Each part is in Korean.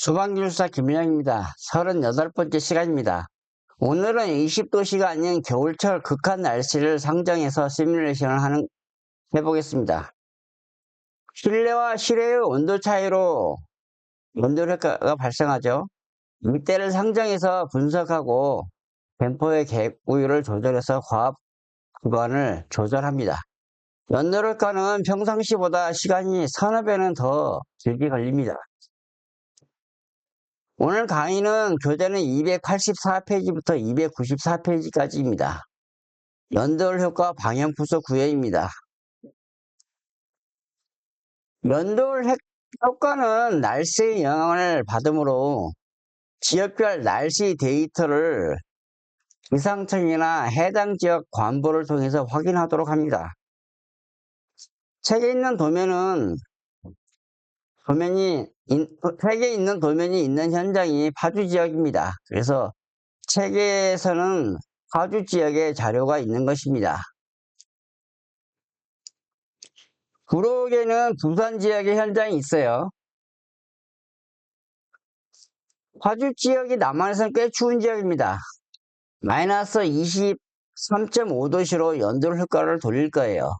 소방기술사 김일영입니다. 38번째 시간입니다. 오늘은 20도씨가 아닌 겨울철 극한 날씨를 상정해서 시뮬레이션을 해보겠습니다. 실내와 실외의 온도 차이로 온도 효과가 발생하죠. 이때를 상정해서 분석하고 댐퍼의 우유를 조절해서 과압 구간을 조절합니다. 연도효과는 평상시보다 시간이 서너 배는 더 길게 걸립니다. 오늘 강의는 교재는 284페이지부터 294페이지까지입니다. 연돌 효과 방향부서 구현입니다. 연돌 효과는 날씨의 영향을 받으므로 지역별 날씨 데이터를 기상청이나 해당 지역 관보를 통해서 확인하도록 합니다. 책에 있는 책에 있는 도면이 있는 현장이 파주 지역입니다. 그래서 책에서는 파주 지역의 자료가 있는 것입니다. 구록에는 부산 지역의 현장이 있어요. 파주 지역이 남한에서는 꽤 추운 지역입니다. 마이너스 23.5도씨로 연돌 효과를 돌릴 거예요.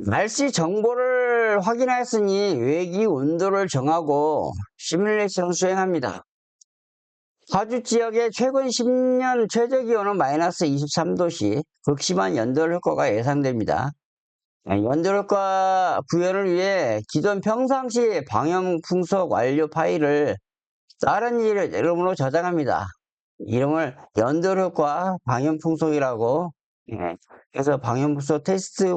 날씨 정보를 확인하였으니 외기 온도를 정하고 시뮬레이션 수행합니다. 파주 지역의 최근 10년 최저기온은 마이너스 23도씨, 극심한 연돌 효과가 예상됩니다. 연돌 효과 구현을 위해 기존 평상시 방염 풍속 완료 파일을 다른 이름으로 저장합니다. 이름을 연돌 효과 방염 풍속이라고 해서 방염 풍속 테스트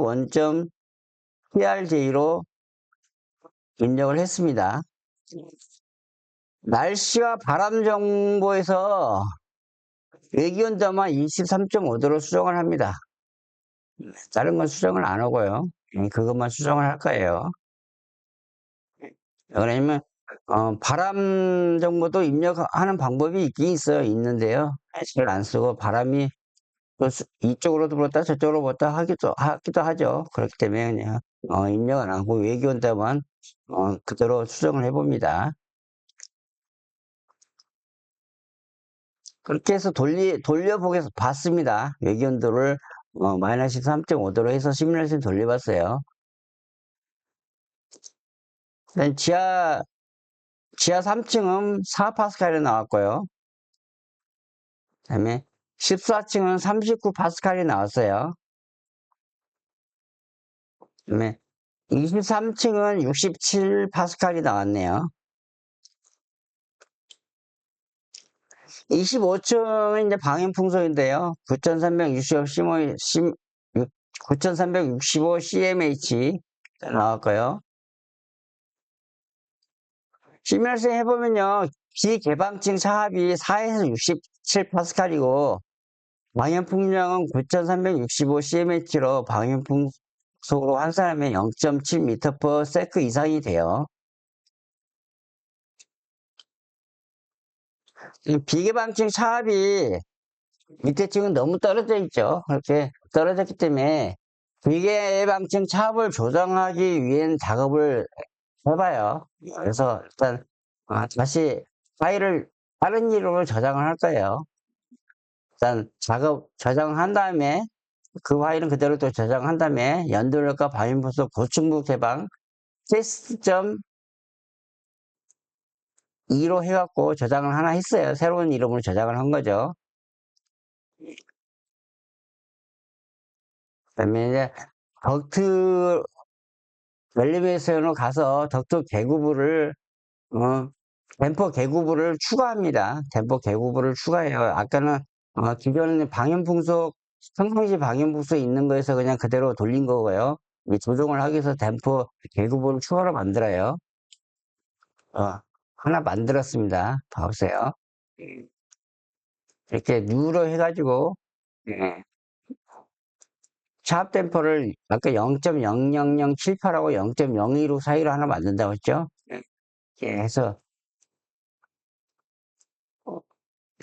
1.prj로 입력을 했습니다. 날씨와 바람 정보에서 외기온도만 23.5도로 수정을 합니다. 다른 건 수정을 안 하고요. 그것만 수정을 할 거예요. 왜냐면 바람 정보도 입력하는 방법이 있긴 있는데요. 잘 안 쓰고 바람이 이쪽으로도 불었다 저쪽으로 불었다 하기도 하죠. 그렇기 때문에 그냥 입력 안 하고 외기온도만 그대로 수정을 해봅니다. 그렇게 해서 봤습니다. 외기온도를 마이너스 3.5도로 해서 시뮬레이션 돌려봤어요. 지하 3층은 4파스칼이 나왔고요. 그 다음에 14층은 39파스칼이 나왔어요. 그 다음에 23층은 67파스칼이 나왔네요. 25층은 이제 방염풍속인데요. 9365 CMH 나왔고요. 시뮬레이션 해보면요. 비개방층 차압이 4에서 67파스칼이고 방염풍량은 9365 CMH로 방염풍속으로 환산하면 0.7m/s 이상이 돼요. 비개방층 차압이 밑에 층은 너무 떨어져 있죠. 그렇게 떨어졌기 때문에 비개방층 차압을 조정하기 위한 작업을 해봐요. 그래서 일단 다시 파일을 다른 이름으로 저장을 할 거예요. 일단 저장한 다음에 그 파일은 그대로 또 저장한 다음에 연돌효과 방염풍속 고층부 개방 테스트.2로 해갖고 저장을 하나 했어요. 새로운 이름으로 저장을 한 거죠. 그다음에 이제 덕트 엘리베이션으로 가서 덕트 개구부를 댐퍼 개구부를 추가합니다. 댐퍼 개구부를 추가해요. 아까는 기존에 평상시 방염풍속 있는 거에서 그냥 그대로 돌린 거고요. 조정을 하기 위해서 댐퍼 개구부를 추가로 만들어요. 하나 만들었습니다. 봐보세요. 이렇게 뉴로 해가지고 차압 댐퍼를 아까 0.00078하고 0.02로 사이로 하나 만든다고 했죠? 이렇게 해서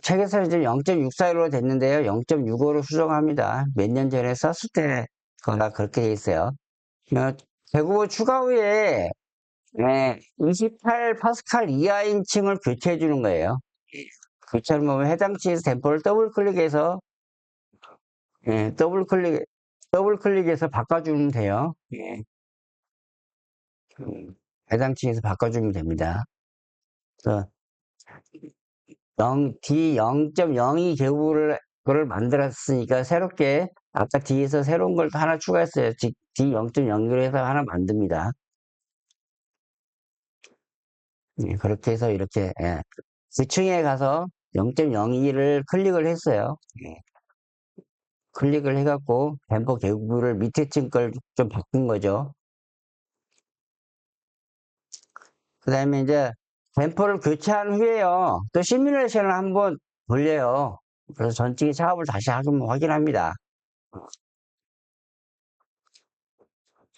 책에서 이제 0.641로 됐는데요. 0.65로 수정합니다. 몇 년 전에 썼을 때 거나 그렇게 돼 있어요. 개구부 추가 후에 네, 28파스칼 이하인 층을 교체해 주는 거예요. 교체하는 보면 해당 층에서 댐퍼를 더블 클릭해서, 예, 더블 클릭해서 바꿔주면 돼요. 예, 해당 층에서 바꿔주면 됩니다. 그래서 D0.02 개구를 그걸 만들었으니까 새롭게 아까 D에서 새로운 걸 또 하나 추가했어요. 즉 D0.0으로 해서 하나 만듭니다. 예, 그렇게 해서 이렇게 예, 9층에 가서 0.02를 클릭을 했어요. 예, 클릭을 해갖고 댐퍼 개구를 밑에 층 걸 좀 바꾼 거죠. 그 다음에 이제 댐퍼를 교체한 후에요. 또 시뮬레이션을 한번 돌려요. 그래서 전체 작업을 다시 확인합니다.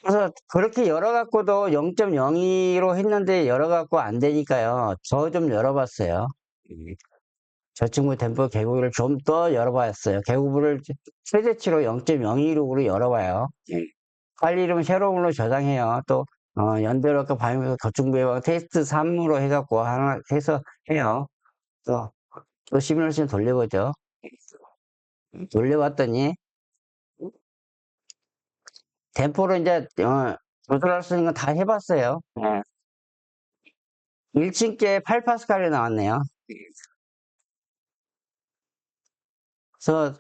그래서 그렇게 열어갖고도 0.02로 했는데 열어갖고 안 되니까요. 저 좀 열어봤어요. 저 친구 댐퍼 개구를 좀 더 열어봤어요. 개구를 최대치로 0.02로 열어봐요. 파일 이름 새로운 걸로 저장해요. 또 연결할까 봐면서 거충부해방 테스트 3으로 해갖고 하나 해서 해요. 또 시뮬레이션 돌려보죠. 돌려봤더니 댐퍼를 이제 조절할 수 있는 거 다 해봤어요. 1층께 8파스칼이 나왔네요. 그래서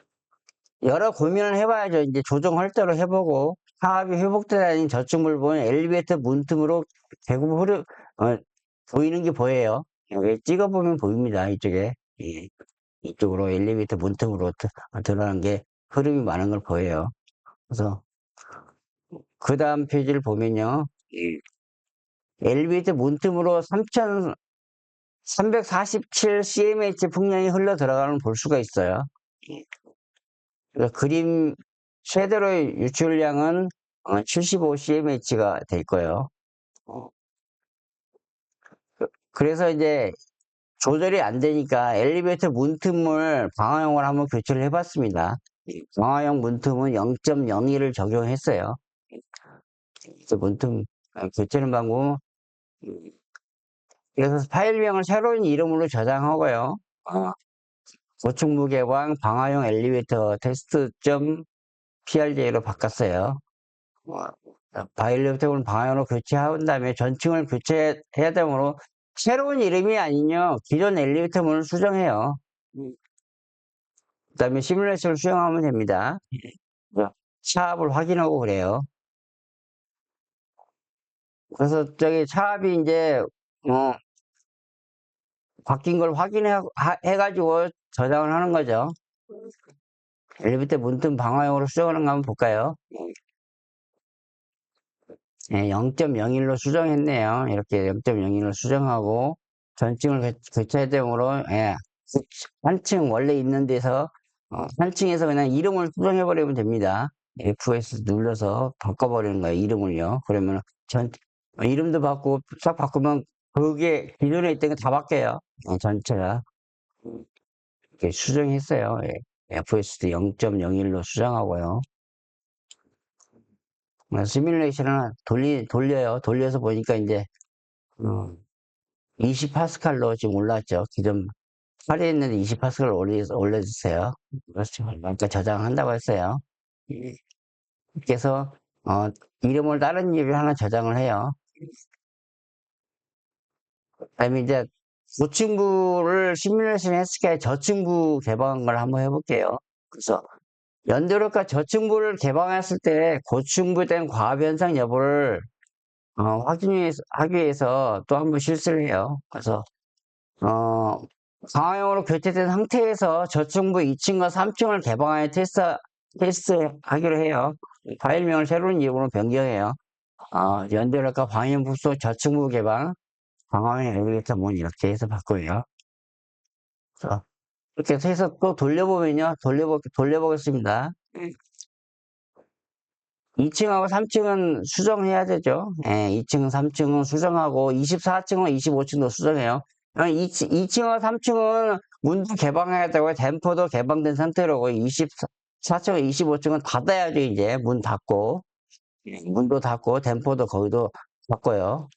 여러 고민을 해봐야죠. 이제 조정할 대로 해보고 화합이 회복되다니 저층을 보면 엘리베이터 문틈으로 대구부 보이는 게 보여요. 여기 찍어보면 보입니다. 이쪽에. 예. 이쪽으로 엘리베이터 문틈으로 드러난 게 흐름이 많은 걸 보여요. 그래서 그 다음 페이지를 보면요. 엘리베이터 문틈으로 347cmh 풍량이 흘러 들어가는 걸 볼 수가 있어요. 그림 최대로의 유출량은 75cmh가 될 거예요. 그래서 이제 조절이 안 되니까 엘리베이터 문틈을 방화용을 한번 교체를 해봤습니다. 방화용 문틈은 0.02를 적용했어요. 그래서 문틈 교체하는 방법은 그래서 파일명을 새로운 이름으로 저장하고요. 고충 무게방 방화용 엘리베이터 테스트.prj로 바꿨어요. 바이올렛을 방향으로 교체한 다음에 전층을 교체해야 되므로 새로운 이름이 아니뇨 기존 엘리베이터 문을 수정해요. 그 다음에 시뮬레이션을 수정하면 됩니다. 차압을 확인하고 그래요. 그래서 저기 차압이 이제 바뀐 걸 확인해가지고 저장을 하는 거죠. 엘리베이터 문틈 방화용으로 수정하는 거 한번 볼까요? 네, 0.01로 수정했네요. 이렇게 0.01로 수정하고 전층을 교체해야 되므로 예, 한 층 원래 있는 데서 한 층에서 그냥 이름을 수정해 버리면 됩니다. FS 눌러서 바꿔버리는 거예요. 이름을요. 그러면 이름도 바꾸고 싹 바꾸면 그게 기존에 있던 게 다 바뀌어요. 전체가 이렇게 수정했어요. 예. FS도 0.01로 수정하고요. 시뮬레이션을 돌려요. 돌려서 보니까 이제 20파스칼로 지금 올랐죠. 기존 8에 있는데 20파스칼 올려주세요. 그렇죠. 아까 저장한다고 했어요. 그래서 이름을 다른 이름을 하나 저장을 해요. 그다음에 이제 고층부를 시뮬레이션 했으니까 저층부 개방한 걸 한번 해볼게요. 그래서 연도력과 저층부를 개방했을 때 고층부에 대한 과압 현상 여부를 확인하기 위해서 또 한 번 실습을 해요. 그래서 강화용으로 교체된 상태에서 저층부 2층과 3층을 개방하여 테스트하기로 해요. 파일명을 새로운 이름으로 변경해요. 연도력과 방향 부수 저층부 개방, 강화용 엘리베이터 문 이렇게 해서 바꾸고요. 그래서 이렇게 해서 또 돌려보면요. 돌려보겠습니다. 2층하고 3층은 수정해야 되죠. 예, 2층, 3층은 수정하고 24층은 25층도 수정해요. 2층하고 3층은 문도 개방해야 되고 댐퍼도 개방된 상태로고 24층, 25층은 닫아야죠. 이제 문 닫고 문도 닫고 댐퍼도 거기도 바꿔요.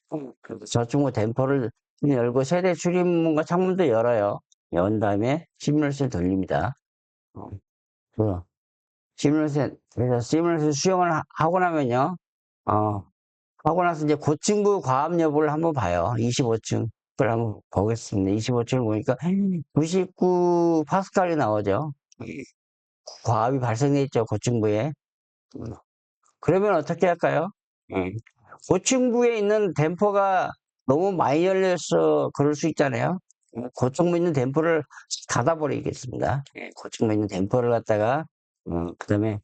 그래서 저축모 댐퍼를 열고 세대 출입문과 창문도 열어요. 연 다음에 시뮬레이션 돌립니다. 어, 그 그래서 시뮬레이션 수정을 하고 나면요. 어, 하고 나서 이제 고층부 과압 여부를 한번 봐요. 25층. 을 한번 보겠습니다. 25층을 보니까 99 파스칼이 나오죠. 과압이 발생돼 있죠. 고층부에. 그러면 어떻게 할까요? 고층부에 있는 댐퍼가 너무 많이 열려서 그럴 수 있잖아요. 고층부에 있는 댐퍼를 닫아버리겠습니다. 고층부에 있는 댐퍼를 갖다가, 그 다음에,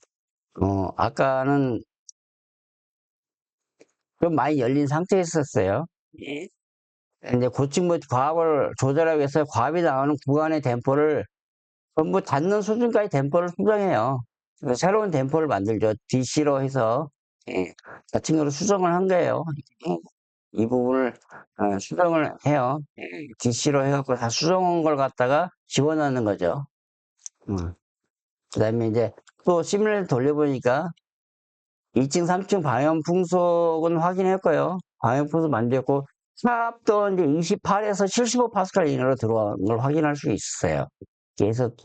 아까는 좀 많이 열린 상태에 있었어요. 이제 고층부 과압을 조절하기 위해서 과압이 나오는 구간의 댐퍼를 전부 닿는 수준까지 댐퍼를 수정해요. 그래서 새로운 댐퍼를 만들죠. DC로 해서, 자층으로 수정을 한 거예요. 이 부분을 수정을 해요. DC로 해갖고 다 수정한 걸 갖다가 집어넣는 거죠. 그 다음에 이제 또 시뮬레이터 돌려보니까 2층, 3층 방열 풍속은 확인했고요. 방열 풍속 만들었고 탑도 이제 28에서 75 파스칼 이내로 들어온 걸 확인할 수 있어요. 계속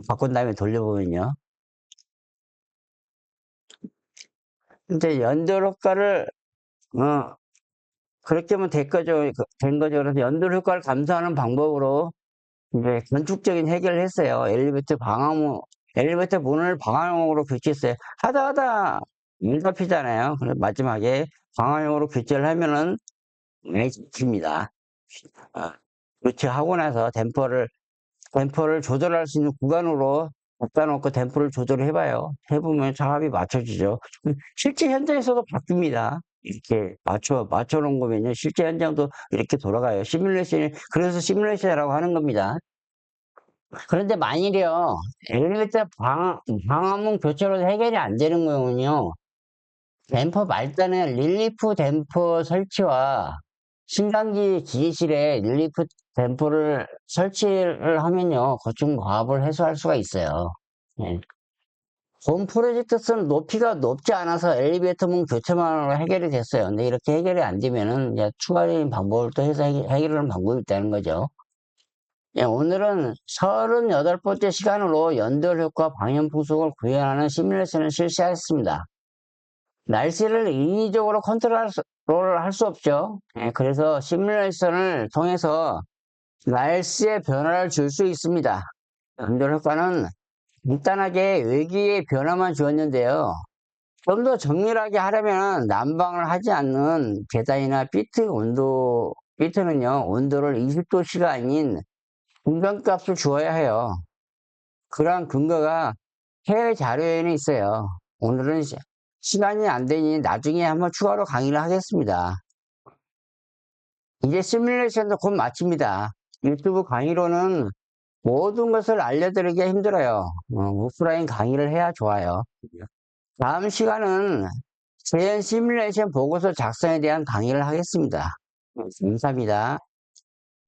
바꾼 다음에 돌려보면요. 이제 연돌 효과를 그렇게 하면 된 거죠. 그래서 연돌 효과를 감소하는 방법으로 이제 건축적인 해결을 했어요. 엘리베이터 문을 방화용으로 교체했어요. 하다 문 잡히잖아요. 그래서 마지막에 방화용으로 교체를 하면은 많이 잡힙니다. 교체하고 나서 댐퍼를 조절할 수 있는 구간으로 갖다 놓고 댐퍼를 조절해봐요. 해보면 작업이 맞춰지죠. 실제 현장에서도 바뀝니다. 이렇게 맞춰놓은 거면요. 실제 현장도 이렇게 돌아가요. 그래서 시뮬레이션이라고 하는 겁니다. 그런데 만일이요, 엘리베이터 방화문 교체로 해결이 안 되는 경우는요, 댐퍼 말단에 릴리프 댐퍼 설치와 신강기 기계실에 릴리프 댐퍼를 설치를 하면요, 고충 과압을 해소할 수가 있어요. 예. 본 프로젝트는 높이가 높지 않아서 엘리베이터 문 교체만으로 해결이 됐어요. 근데 이렇게 해결이 안 되면은 이제 추가적인 방법을 또 해서 해결하는 방법이 있다는 거죠. 예, 오늘은 38번째 시간으로 연돌 효과 방연 풍속을 구현하는 시뮬레이션을 실시하겠습니다. 날씨를 인위적으로 컨트롤할 수 없죠. 예, 그래서 시뮬레이션을 통해서 날씨의 변화를 줄 수 있습니다. 연돌 효과는 간단하게 외기의 변화만 주었는데요. 좀 더 정밀하게 하려면 난방을 하지 않는 계단이나 비트는요, 온도를 20도씨가 아닌 중간값을 주어야 해요. 그러한 근거가 해외 자료에는 있어요. 오늘은 시간이 안 되니 나중에 한번 추가로 강의를 하겠습니다. 이제 시뮬레이션도 곧 마칩니다. 유튜브 강의로는 모든 것을 알려드리기 힘들어요. 오프라인 강의를 해야 좋아요. 다음 시간은 재현 시뮬레이션 보고서 작성에 대한 강의를 하겠습니다. 감사합니다.